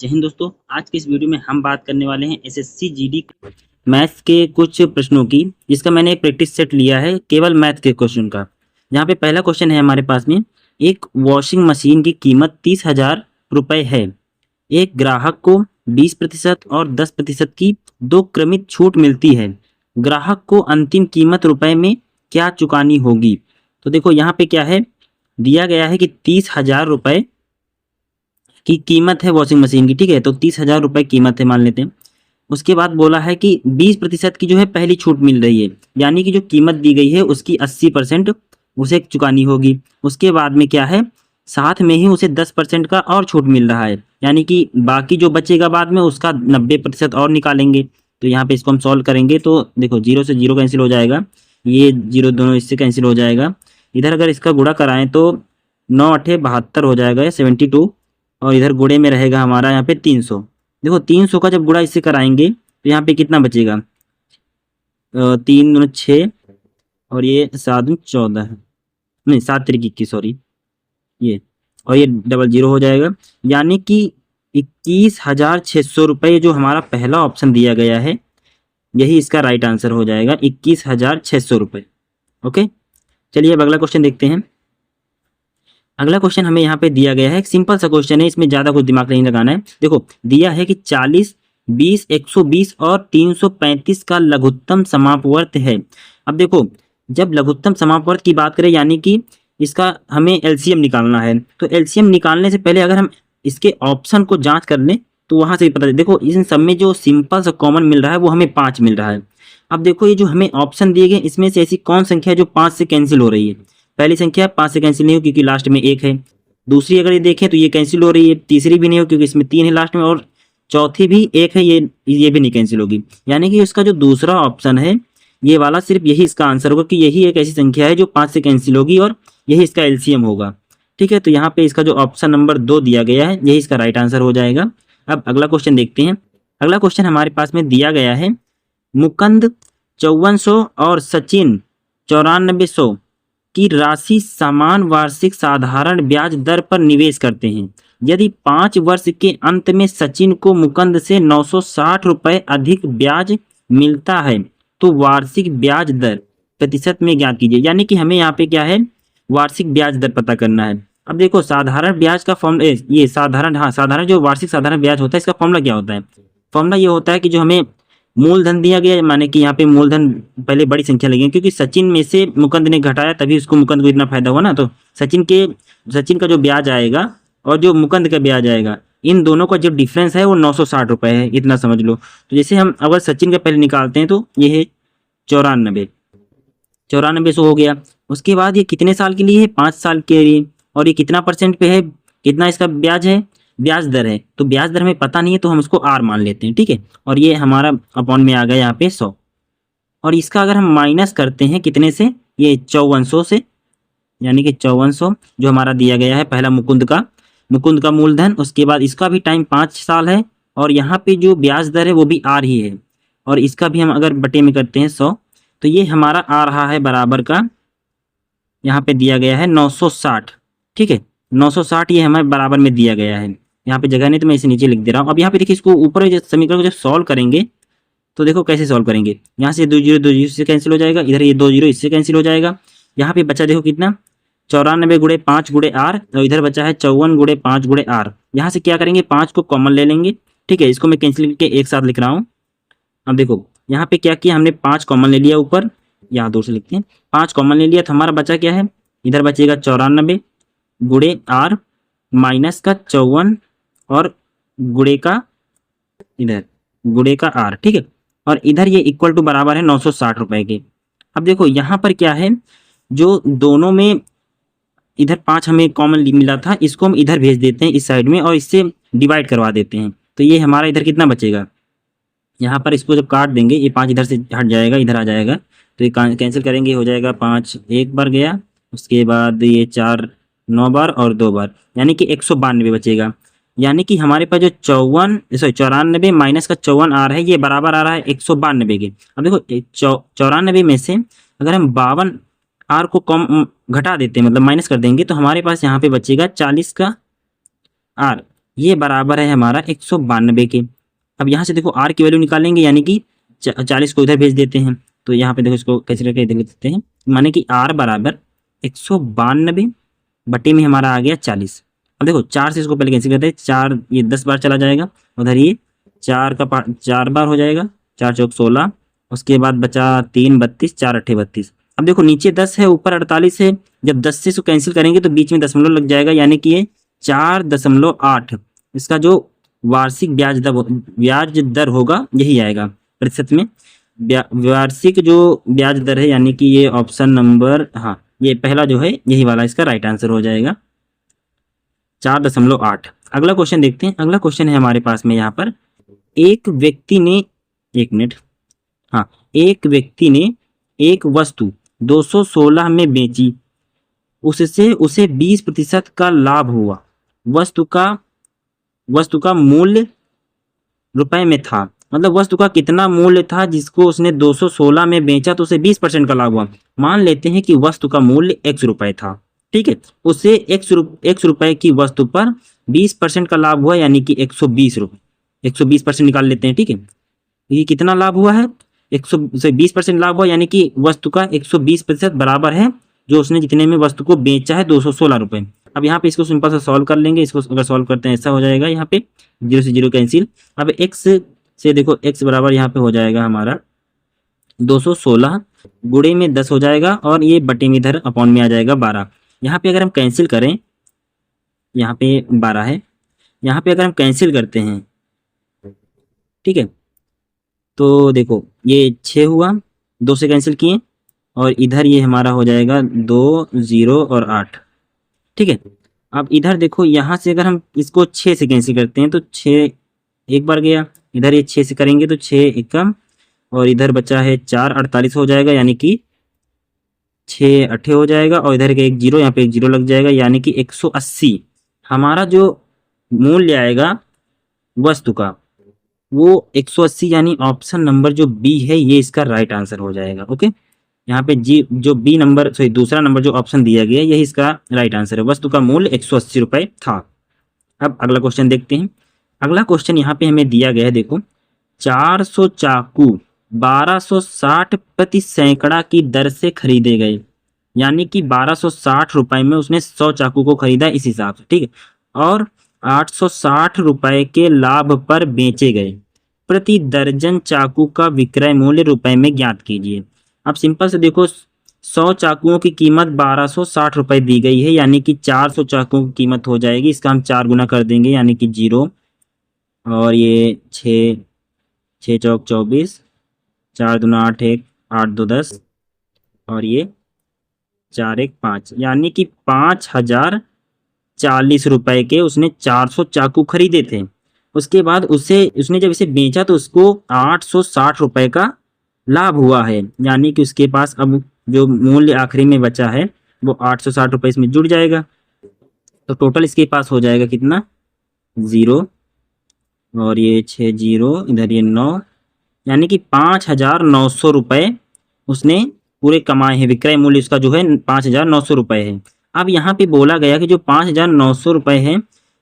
जय हिंद दोस्तों। आज के इस वीडियो में हम बात करने वाले हैं एसएससी जीडी मैथ्स के कुछ प्रश्नों की, जिसका मैंने एक प्रैक्टिस सेट लिया है केवल मैथ के क्वेश्चन का। यहाँ पे पहला क्वेश्चन है हमारे पास में, एक वॉशिंग मशीन की कीमत 30,000 रुपये है। एक ग्राहक को 20% और 10% की दो क्रमित छूट मिलती है। ग्राहक को अंतिम कीमत रुपए में क्या चुकानी होगी? तो देखो यहाँ पे क्या है, दिया गया है कि 30,000 रुपये की कीमत है वॉशिंग मशीन की। ठीक है, तो 30,000 रुपये कीमत है मान लेते हैं। उसके बाद बोला है कि 20% की जो है पहली छूट मिल रही है, यानी कि जो कीमत दी गई है उसकी 80% उसे चुकानी होगी। उसके बाद में क्या है, साथ में ही उसे 10% का और छूट मिल रहा है, यानी कि बाकी जो बचेगा बाद में उसका 90% और निकालेंगे। तो यहाँ पे इसको हम सॉल्व करेंगे तो देखो, जीरो से जीरो कैंसिल हो जाएगा, ये जीरो दोनों इससे कैंसिल हो जाएगा। इधर अगर इसका गुणा कराएं तो 9×8 = 72 हो जाएगा, 72। और इधर गुणे में रहेगा हमारा यहाँ पे 300। देखो 300 का जब गुणा इससे कराएंगे तो यहाँ पे कितना बचेगा, 3×6 और ये 7×14, नहीं 7×3 = 21, सॉरी ये, और ये डबल जीरो हो जाएगा। यानी कि 21,600 रुपये जो हमारा पहला ऑप्शन दिया गया है, यही इसका राइट आंसर हो जाएगा, 21,600 रुपये। ओके, चलिए अब अगला क्वेश्चन देखते हैं। अगला क्वेश्चन हमें यहाँ पे दिया गया है, एक सिंपल सा क्वेश्चन है, इसमें ज़्यादा कुछ दिमाग नहीं लगाना है। देखो दिया है कि 40, 20, 120 और 335 का लघुत्तम समापवर्त है। अब देखो, जब लघुत्तम समापवर्त की बात करें, यानी कि इसका हमें एलसीएम निकालना है, तो एलसीएम निकालने से पहले अगर हम इसके ऑप्शन को जाँच कर लें तो वहाँ से भी पता है। देखो इन सब में जो सिंपल सा कॉमन मिल रहा है वो हमें 5 मिल रहा है। अब देखो ये जो हमें ऑप्शन दिए गए, इसमें से ऐसी कौन संख्या है जो 5 से कैंसिल हो रही है? पहली संख्या 5 से कैंसिल नहीं हो क्योंकि लास्ट में 1 है। दूसरी अगर ये देखें तो ये कैंसिल हो रही है। तीसरी भी नहीं हो क्योंकि इसमें 3 है लास्ट में, और चौथी भी 1 है, ये भी नहीं कैंसिल होगी। यानी कि इसका जो दूसरा ऑप्शन है ये वाला, सिर्फ यही इसका आंसर होगा कि यही एक ऐसी संख्या है जो 5 से कैंसिल होगी और यही इसका एलसीएम होगा। ठीक है, तो यहाँ पे इसका जो ऑप्शन नंबर 2 दिया गया है यही इसका राइट आंसर हो जाएगा। अब अगला क्वेश्चन देखते हैं। अगला क्वेश्चन हमारे पास में दिया गया है, मुकुंद 5400 और सचिन 9400 की राशि समान वार्षिक साधारण ब्याज दर पर निवेश करते हैं। यदि 5 वर्ष के अंत में सचिन को मुकुंद से 960 रुपये अधिक ब्याज मिलता है तो वार्षिक ब्याज दर प्रतिशत में ज्ञात कीजिए। यानी कि हमें यहाँ पे क्या है, वार्षिक ब्याज दर पता करना है। अब देखो साधारण ब्याज का फॉर्मूला, ये साधारण, हाँ साधारण जो वार्षिक साधारण ब्याज होता है इसका फॉर्मूला क्या होता है? फॉर्मूला ये होता है कि जो हमें मूलधन दिया गया है, माने कि यहाँ पे मूलधन पहले बड़ी संख्या लगेगी, क्योंकि सचिन में से मुकुंद ने घटाया तभी उसको मुकुंद को इतना फायदा हुआ ना। तो सचिन का जो ब्याज आएगा और जो मुकुंद का ब्याज आएगा, इन दोनों का जो डिफरेंस है वो 960 रुपये है, इतना समझ लो। तो जैसे हम अगर सचिन का पहले निकालते हैं तो ये है 9400 हो गया। उसके बाद ये कितने साल के लिए है? 5 साल के लिए। और ये कितना % पे है, कितना इसका ब्याज है, ब्याज दर है। तो ब्याज दर हमें पता नहीं है तो हम उसको आर मान लेते हैं। ठीक है, और ये हमारा अपॉन में आ गया यहाँ पे 100। और इसका अगर हम माइनस करते हैं कितने से, ये 5400 से, यानी कि 5400 जो हमारा दिया गया है पहला मुकुंद का मूलधन। उसके बाद इसका भी टाइम 5 साल है, और यहाँ पे जो ब्याज दर है वो भी आर ही है, और इसका भी हम अगर बटे में करते हैं 100, तो ये हमारा आ रहा है बराबर का, यहाँ पे दिया गया है 960। ठीक है, 960 ये हमें बराबर में दिया गया है। यहाँ पे जगह नहीं तो मैं इसे नीचे लिख दे रहा हूँ। अब यहाँ पे देखिए, इसको ऊपर जो समीकरण को जब सॉल्व करेंगे तो देखो कैसे सॉल्व करेंगे। यहाँ से 2 जीरो से कैंसिल हो जाएगा, इधर ये 2 जीरो इससे कैंसिल हो जाएगा। यहाँ पे बचा देखो कितना, 94×5 × R, और इधर बचा है 54×5 × R। यहाँ से क्या करेंगे, 5 को कॉमन ले लेंगे। ठीक है, इसको मैं कैंसिल करके एक साथ लिख रहा हूँ। अब देखो यहाँ पे क्या किया हमने, 5 कॉमन ले लिया ऊपर, यहाँ 2 से लिखते हैं, 5 कॉमन ले लिया तो हमारा बचा क्या है, इधर बचेगा 94×R माइनस का 54 और गुणे का R। ठीक है, और इधर ये इक्वल टू बराबर है 960 रुपये के। अब देखो यहाँ पर क्या है, जो दोनों में इधर 5 हमें कॉमन मिला था, इसको हम इधर भेज देते हैं इस साइड में और इससे डिवाइड करवा देते हैं। तो ये हमारा इधर कितना बचेगा, यहाँ पर इसको जब काट देंगे ये 5 इधर से हट जाएगा, इधर आ जाएगा, तो ये कैंसिल करेंगे, हो जाएगा 5 एक बार गया, उसके बाद ये 4 9 बार और 2 बार, यानी कि 192 बचेगा। यानी कि हमारे पास जो 94 माइनस का 54 आ रहा है, ये बराबर आ रहा है 192 के। अब देखो 94 में से अगर हम 52 R को कम घटा देते हैं, मतलब माइनस कर देंगे, तो हमारे पास यहाँ पे बचेगा 40 का R। ये बराबर है हमारा 192 के। अब यहाँ से देखो आर की वैल्यू निकालेंगे, यानी कि 40 को इधर भेज देते हैं। तो यहाँ पे देखो इसको कैसे करके इधर लिख देते हैं, माने कि आर बराबर 192 बटे में हमारा आ गया 40। अब देखो 4 से इसको पहले कैंसिल करते हैं, 4 ये 10 बार चला जाएगा, उधर ये 4 बार हो जाएगा, 4 चौक 16, उसके बाद बचा 3 32, 4 अट्ठे 32। अब देखो नीचे 10 है, ऊपर 48 है, जब 10 से इसको कैंसिल करेंगे तो बीच में दशमलव लग जाएगा, यानी कि ये 4.8 इसका जो वार्षिक ब्याज दर होगा यही आएगा प्रतिशत में। वार्षिक जो ब्याज दर है, यानी कि ये ऑप्शन नंबर, हाँ ये पहला जो है यही वाला इसका राइट आंसर हो जाएगा, 4.8। अगला क्वेश्चन देखते हैं। अगला क्वेश्चन है हमारे पास में यहाँ पर, एक व्यक्ति ने, एक मिनट, हाँ, एक व्यक्ति ने एक वस्तु 216 में बेची, उससे उसे 20% का लाभ हुआ। वस्तु का मूल्य रुपए में था, मतलब वस्तु का कितना मूल्य था जिसको उसने 216 में बेचा तो उसे 20% का लाभ हुआ। मान लेते हैं कि वस्तु का मूल्य x रुपए था, ठीक है, उसे x रुपए की वस्तु पर 20% का लाभ हुआ, यानी कि 120 रुपए, 120% निकाल लेते हैं, ठीक है। ये कितना लाभ हुआ है, 120% लाभ हुआ, यानी कि वस्तु का 120% बराबर है जो उसने जितने में वस्तु को बेचा है 216 रुपए। अब यहाँ पे इसको सिंपल से सॉल्व कर लेंगे, इसको अगर सॉल्व करते हैं ऐसा हो जाएगा, यहाँ पे 0 से 0 कैंसिल। अब x से देखो x बराबर यहाँ पे हो जाएगा हमारा 216 गुणे में 10 हो जाएगा, और ये बटे में इधर अपॉन में आ जाएगा 12। यहाँ पे अगर हम कैंसिल करें, यहाँ पे 12 है, यहाँ पे अगर हम कैंसिल करते हैं, ठीक है, तो देखो ये 6 हुआ, 2 से कैंसिल किए, और इधर ये हमारा हो जाएगा 2 0 और 8, ठीक है। अब इधर देखो यहाँ से अगर हम इसको 6 से कैंसिल करते हैं तो 6 एक बार गया, इधर ये 6 से करेंगे तो 6 एकम, और इधर बचा है 4 48 हो जाएगा, यानी कि 6 अट्ठे हो जाएगा, और इधर का एक जीरो, यहाँ पे एक जीरो लग जाएगा, यानी कि 180 हमारा जो मूल्य आएगा वस्तु का वो 180, यानी ऑप्शन नंबर जो बी है ये इसका राइट आंसर हो जाएगा। ओके, यहाँ पे जी जो बी नंबर, सॉरी दूसरा नंबर जो ऑप्शन दिया गया है यही इसका राइट आंसर है, वस्तु का मूल्य 180 रुपए था। अब अगला क्वेश्चन देखते हैं। अगला क्वेश्चन यहाँ पे हमें दिया गया है, देखो 400 चाकू 1260 प्रति सैकड़ा की दर से खरीदे गए, यानी कि 1260 रुपए में उसने 100 चाकू को खरीदा इस हिसाब से, ठीक है, और 860 रुपए के लाभ पर बेचे गए। प्रति दर्जन चाकू का विक्रय मूल्य रुपए में ज्ञात कीजिए। अब सिंपल से देखो 100 चाकुओं की कीमत 1260 रुपए दी गई है, यानी कि 400 चाकुओं की कीमत हो जाएगी, इसका हम 4 गुना कर देंगे, यानी कि 0, और ये 6 चौक 24, 4 दूना 8 1, 8 2 10, और ये 4 1 5, यानी कि 5040 रुपए के उसने 400 चाकू खरीदे थे। उसके बाद उसने जब इसे बेचा तो उसको 860 रुपए का लाभ हुआ है, यानी कि उसके पास अब जो मूल्य आखिरी में बचा है वो 860 रुपए इसमें जुड़ जाएगा, तो टोटल इसके पास हो जाएगा कितना, 0, और ये 6 0, इधर ये 9, यानी कि 5900 रुपए उसने पूरे कमाए हैं। विक्रय मूल्य उसका जो है 5900 रुपए है। अब यहाँ पे बोला गया कि जो 5900 रुपए है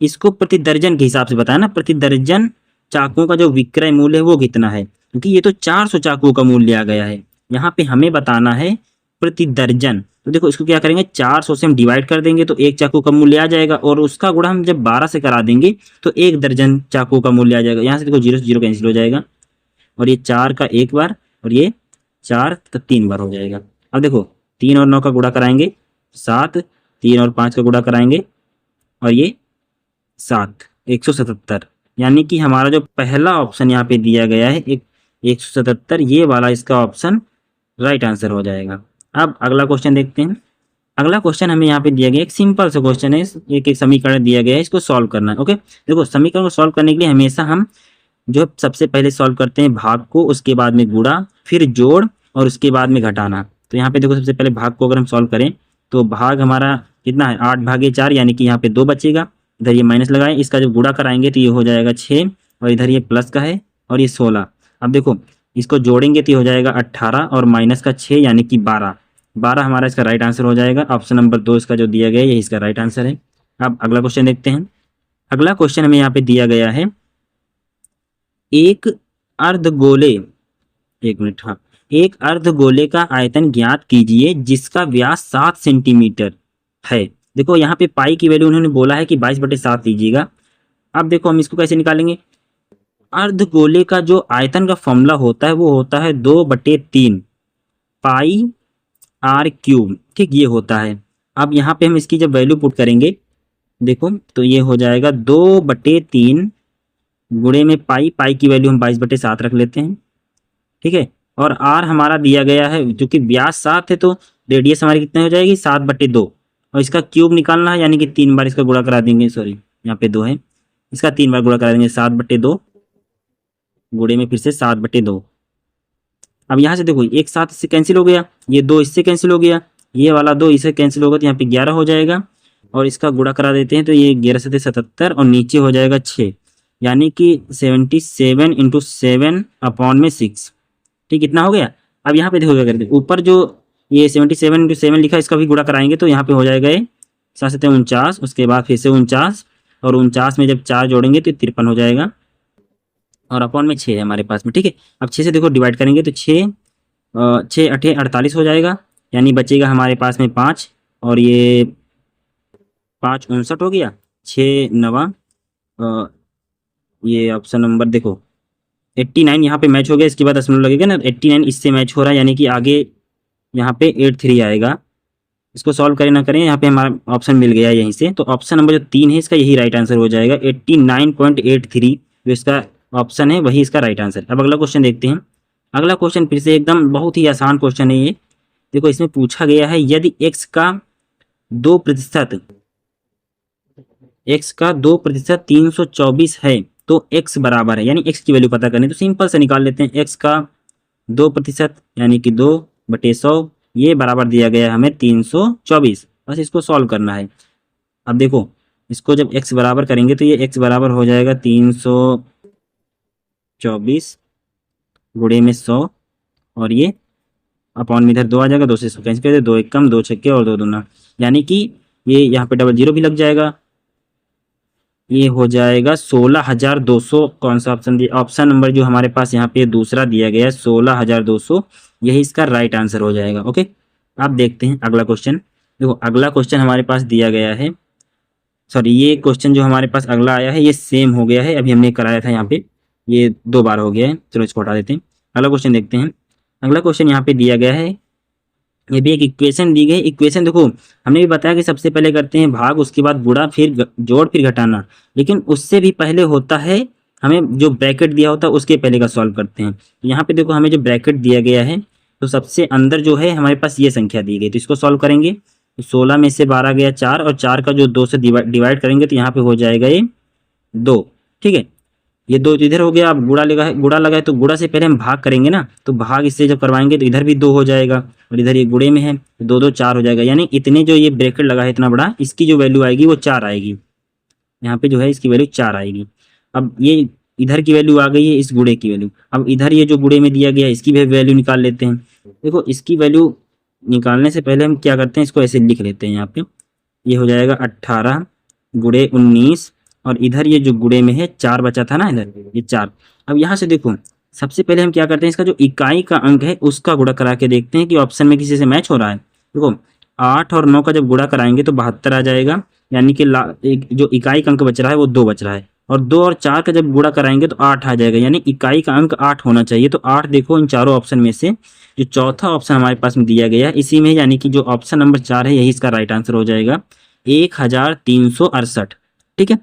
इसको प्रति दर्जन के हिसाब से बताया ना, प्रति दर्जन चाकुओं का जो विक्रय मूल्य है वो कितना है, क्योंकि ये तो 400 चाकुओं का मूल्य आ गया है, यहाँ पे हमें बताना है प्रति दर्जन। तो देखो इसको क्या करेंगे, 400 से हम डिवाइड कर देंगे तो एक चाकू का मूल्य आ जाएगा, और उसका गुणा हम जब 12 से करा देंगे तो एक दर्जन चाकू का मूल्य आ जाएगा। यहाँ से देखो 0 से 0 कैंसिल हो जाएगा, और ये 4 का एक बार, और ये 4 का 3 बार हो जाएगा। अब देखो 3 और 9 का गुणा कराएंगे 7, 3 और 5 का गुणा कराएंगे, और ये 7, 177, यानी कि हमारा जो पहला ऑप्शन यहाँ पे दिया गया है 177, ये वाला इसका ऑप्शन राइट आंसर हो जाएगा। अब अगला क्वेश्चन देखते हैं। अगला क्वेश्चन हमें यहाँ पे दिया गया एक सिंपल सा क्वेश्चन है, एक समीकरण दिया गया है, इसको सॉल्व करना है। ओके, देखो समीकरण को सॉल्व करने के लिए हमेशा हम जो सबसे पहले सॉल्व करते हैं भाग को, उसके बाद में गुणा, फिर जोड़, और उसके बाद में घटाना। तो यहाँ पे देखो सबसे पहले भाग को अगर हम सॉल्व करें तो भाग हमारा कितना है, 8/4, यानी कि यहाँ पे 2 बचेगा, इधर ये माइनस लगाएं, इसका जब गुणा कराएंगे तो ये हो जाएगा 6, और इधर ये प्लस का है, और ये 16। अब देखो इसको जोड़ेंगे तो ये हो जाएगा 18, और माइनस का 6, यानी कि 12 हमारा इसका राइट आंसर हो जाएगा। ऑप्शन नंबर 2 इसका जो दिया गया है यही इसका राइट आंसर है। अब अगला क्वेश्चन देखते हैं। अगला क्वेश्चन हमें यहाँ पे दिया गया है, एक अर्धगोले, एक मिनट, हाँ, एक अर्धगोले का आयतन ज्ञात कीजिए जिसका व्यास 7 सेंटीमीटर है। देखो यहाँ पे पाई की वैल्यू उन्होंने बोला है कि 22/7 लीजिएगा। अब देखो हम इसको कैसे निकालेंगे। अर्धगोले का जो आयतन का फॉर्मूला होता है वो होता है 2/3 पाई आर क्यूब, ठीक, ये होता है। अब यहाँ पे हम इसकी जब वैल्यू पुट करेंगे, देखो तो ये हो जाएगा 2/3 गुणे में पाई, पाई की वैल्यू हम 22/7 रख लेते हैं, ठीक है। और आर हमारा दिया गया है, जो कि व्यास 7 है तो रेडियस हमारी कितनी हो जाएगी 7/2, और इसका क्यूब निकालना है, यानी कि 3 बार इसका गुणा करा देंगे, सॉरी यहाँ पे 2 है, इसका 3 बार गुणा करा देंगे, 7/2 गुणे में फिर से 7/2। अब यहाँ से देखो एक 7 इससे कैंसिल हो गया, ये 2 इससे कैंसिल हो गया, ये वाला 2 इससे कैंसिल होगा, तो यहाँ पे 11 हो जाएगा, और इसका गुणा करा देते हैं तो ये 11×7 और नीचे हो जाएगा 6, यानी कि 77 × 7/6, ठीक, इतना हो गया। अब यहाँ पे देखो क्या करते हैं, ऊपर जो ये 77 × 7 लिखा है इसका भी गुणा कराएंगे तो यहाँ पे हो जाएगा ये 7×7 = 49, उसके बाद फिर से 49, और 49 में जब 4 जोड़ेंगे तो 53 हो जाएगा, और अपॉन में 6 है हमारे पास में, ठीक है। अब 6 से देखो डिवाइड करेंगे तो 6 6 8 48 हो जाएगा, यानी बचेगा हमारे पास में 5, और ये 5 59 हो गया, 6 9 ये ऑप्शन नंबर देखो 89 यहाँ पे मैच हो गया, इसके बाद दशमलव लगेगा ना, 89 इससे मैच हो रहा है, यानी कि आगे यहाँ पे 83 आएगा। इसको सॉल्व करें ना करें, यहाँ पे हमारा ऑप्शन मिल गया यहीं से, तो ऑप्शन नंबर जो 3 है इसका यही राइट आंसर हो जाएगा। 89.83 जो इसका ऑप्शन है वही इसका राइट आंसर। अब अगला क्वेश्चन देखते हैं। अगला क्वेश्चन फिर से एकदम बहुत ही आसान क्वेश्चन है ये। देखो इसमें पूछा गया है, यदि x का 2% 324 है तो x बराबर है, यानी x की वैल्यू पता करनी, तो सिंपल से निकाल लेते हैं। x का 2% यानी कि 2/100, ये बराबर दिया गया है हमें 324, बस इसको सॉल्व करना है। अब देखो इसको जब x बराबर करेंगे तो ये x बराबर हो जाएगा 324 गुणे में 100, और ये अपॉन में इधर 2 आ जाएगा, 2 से 100 कैंसिल कर दे, 2 1 कम, 2 छक्के और 2 दूना, यानी कि ये यहाँ पे डबल जीरो भी लग जाएगा, ये हो जाएगा 16,200। कौन सा ऑप्शन दिया, ऑप्शन नंबर जो हमारे पास यहाँ पे दूसरा दिया गया है 16,200, यही इसका राइट आंसर हो जाएगा। ओके, अब देखते हैं अगला क्वेश्चन। देखो अगला क्वेश्चन हमारे पास दिया गया है, सॉरी ये क्वेश्चन जो हमारे पास अगला आया है ये सेम हो गया है, अभी हमने कराया था यहाँ पे, ये 2 बार हो गया है, चलो इसको हटा देते हैं। अगला क्वेश्चन देखते हैं। अगला क्वेश्चन यहाँ पे दिया गया है, ये भी एक इक्वेशन दी गई। इक्वेशन देखो हमने भी बताया कि सबसे पहले करते हैं भाग, उसके बाद गुणा, फिर जोड़, फिर घटाना, लेकिन उससे भी पहले होता है हमें जो ब्रैकेट दिया होता है उसके पहले का सॉल्व करते हैं। तो यहाँ पे देखो हमें जो ब्रैकेट दिया गया है तो सबसे अंदर जो है हमारे पास ये संख्या दी गई, तो इसको सॉल्व करेंगे तो 16 में से 12 गया 4, और 4 का जो 2 से डिवाइड करेंगे तो यहाँ पे हो जाएगा ये 2, ठीक है। ये 2 इधर हो गया, अब गुणा लगा है तो गुणा से पहले हम भाग करेंगे ना, तो भाग इससे जब करवाएंगे तो इधर भी 2 हो जाएगा, और इधर ये गुणे में है तो 2 2 4 हो जाएगा, यानी इतने जो ये ब्रैकेट लगा है इतना बड़ा, इसकी जो वैल्यू आएगी वो 4 आएगी, यहाँ पे जो है इसकी वैल्यू 4 आएगी। अब ये इधर की वैल्यू आ गई है इस गुणे की वैल्यू, अब इधर ये जो गुणे में दिया गया है इसकी भी वैल्यू निकाल लेते हैं। देखो इसकी वैल्यू निकालने से पहले हम क्या करते हैं, इसको ऐसे लिख लेते हैं यहाँ पे, ये हो जाएगा 18 गुणे 19, और इधर ये जो गुणे में है 4 बचा था ना इधर, ये 4। अब यहाँ से देखो सबसे पहले हम क्या करते हैं, इसका जो इकाई का अंक है उसका गुणा करा के देखते हैं कि ऑप्शन में किसी से मैच हो रहा है। देखो 8 और 9 का जब गुणा कराएंगे तो 72 आ जाएगा, यानी कि एक जो इकाई का अंक बच रहा है वो 2 बच रहा है, और 2 और 4 का जब गुणा कराएंगे तो 8 आ जाएगा, यानी इकाई का अंक 8 होना चाहिए। तो 8 देखो इन चारों ऑप्शन में से जो चौथा ऑप्शन हमारे पास में दिया गया है इसी में, यानी कि जो ऑप्शन नंबर 4 है यही इसका राइट आंसर हो जाएगा, 1368, ठीक है।